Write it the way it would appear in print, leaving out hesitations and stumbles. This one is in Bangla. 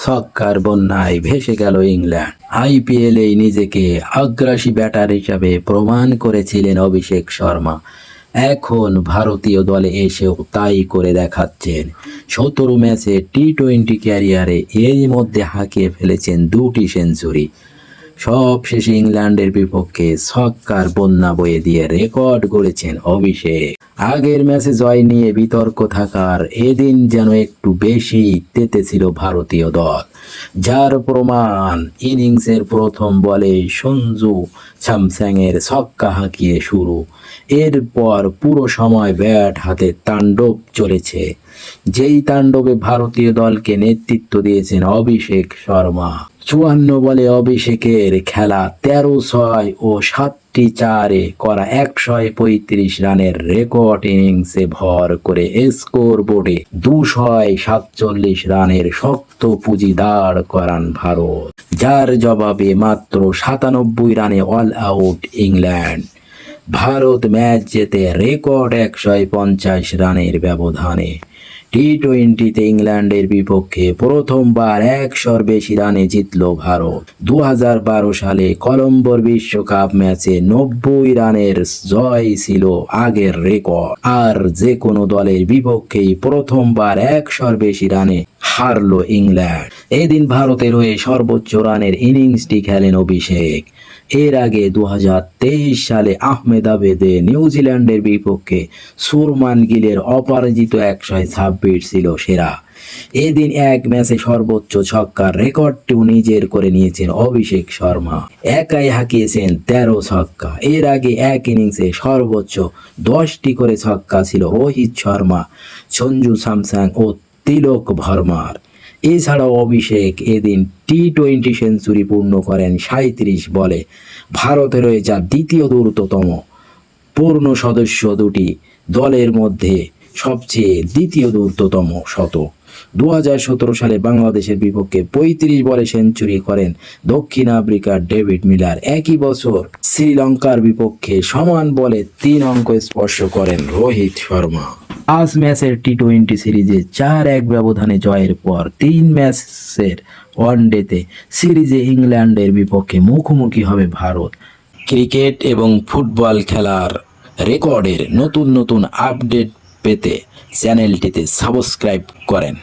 ছক্কার বন্যায় ভেসে গেল ইংল্যান্ড। আইপিএলে নিজেকে আগ্রাসী ব্যাটার হিসাবে প্রমাণ করেছিলেন অভিষেক শর্মা। এখন ভারতীয় দলে এসেও তাই করে দেখাচ্ছেন। ১৭ ম্যাচে টি-20 ক্যারিয়ারে এরই মধ্যে হাঁকিয়ে ফেলেছেন 2টি সেঞ্চুরি। সবশেষে ইংল্যান্ডের বিপক্ষে ছক্কার বন্যা বয়ে দিয়ে রেকর্ড গড়েছেন অভিষেক। আগের ম্যাচে জয় নিয়ে বিতর্ক থাকার এদিন যেন একটু বেশি তেতেছিল ভারতীয় দল, যার প্রমাণ ইনিংসের প্রথম বলে সঞ্জু স্যামসংয়ের ছক্কা হাঁকিয়ে শুরু। এরপর পুরো সময় ব্যাট হাতে তাণ্ডব চলেছে। যেই তাণ্ডবে ভারতীয় দলকে নেতৃত্ব দিয়েছেন অভিষেক শর্মা। ৫৪ বলে অভিষেকের খেলা ১৩ ও ৭টি চারে করা ১৩৫ রানের রেকর্ড ইনিংসে ভর করে স্কোর বোর্ডে ২৪৭ রানের শক্ত পুঁজি দাঁড় করান ভারত, যার জবাবে মাত্র ৯৭ রানে all out England. Bharat match জেতে রেকর্ড ১৫০ রানের ব্যবধানে। টি-20তে ইংল্যান্ডের বিপক্ষে প্রথমবার ১০০-র বেশি রানে জিতল ভারত। ২০১২ সালে কলম্বোর বিশ্বকাপ ম্যাচে ৯০ রানের জয় ছিল আগের রেকর্ড। আর যে কোনো দলের বিপক্ষেই প্রথমবার ১০০-র বেশি রানে হারল ইংল্যান্ড। এদিন ভারতের হয়ে সর্বোচ্চ রানের ইনিংসটি খেলেন অভিষেক। এর আগে ২০২৩ সালে আহমেদাবাদে নিউজিল্যান্ডের বিপক্ষে শুভমান গিলের অপরাজিত ১২৬ ছিল সেরা। এদিন এক ম্যাচে সর্বোচ্চ ছক্কার রেকর্ডটিও নিজের করে নিয়েছেন অভিষেক শর্মা। একাই হাঁকিয়েছেন ১৩ ছক্কা। এর আগে এক ইনিংসে সর্বোচ্চ 10টি করে ছক্কা ছিল রোহিত শর্মা, সঞ্জু স্যামসং ও তিলক ভার্মার। এছাড়াও অভিষেক এদিন টি-20 সেঞ্চুরি পূর্ণ করেন ৩৭ বলে। ভারতের হয়ে যা দ্বিতীয় দ্রুততম পূর্ণ সদস্য দুটি দলের মধ্যে সবচেয়ে দ্বিতীয় দ্রুততম শতক। ২০১৭ সালে বাংলাদেশের বিপক্ষে ৩৫ বলে সেঞ্চুরি করেন দক্ষিণ আফ্রিকার ডেভিড মিলার। একই বছর শ্রীলঙ্কার বিপক্ষে সমান বলে ৩ অঙ্ক স্পর্শ করেন রোহিত শর্মা। ৫ ম্যাচের টি-20 সিরিজে ৪-১ ব্যবধানে জয়ের পর ৩ ম্যাচের ওয়ানডেতে সিরিজে ইংল্যান্ডের বিপক্ষে মুখোমুখি হবে ভারত। ক্রিকেট এবং ফুটবল খেলার রেকর্ডের নতুন নতুন আপডেট পেতে চ্যানেলটিতে সাবস্ক্রাইব করেন।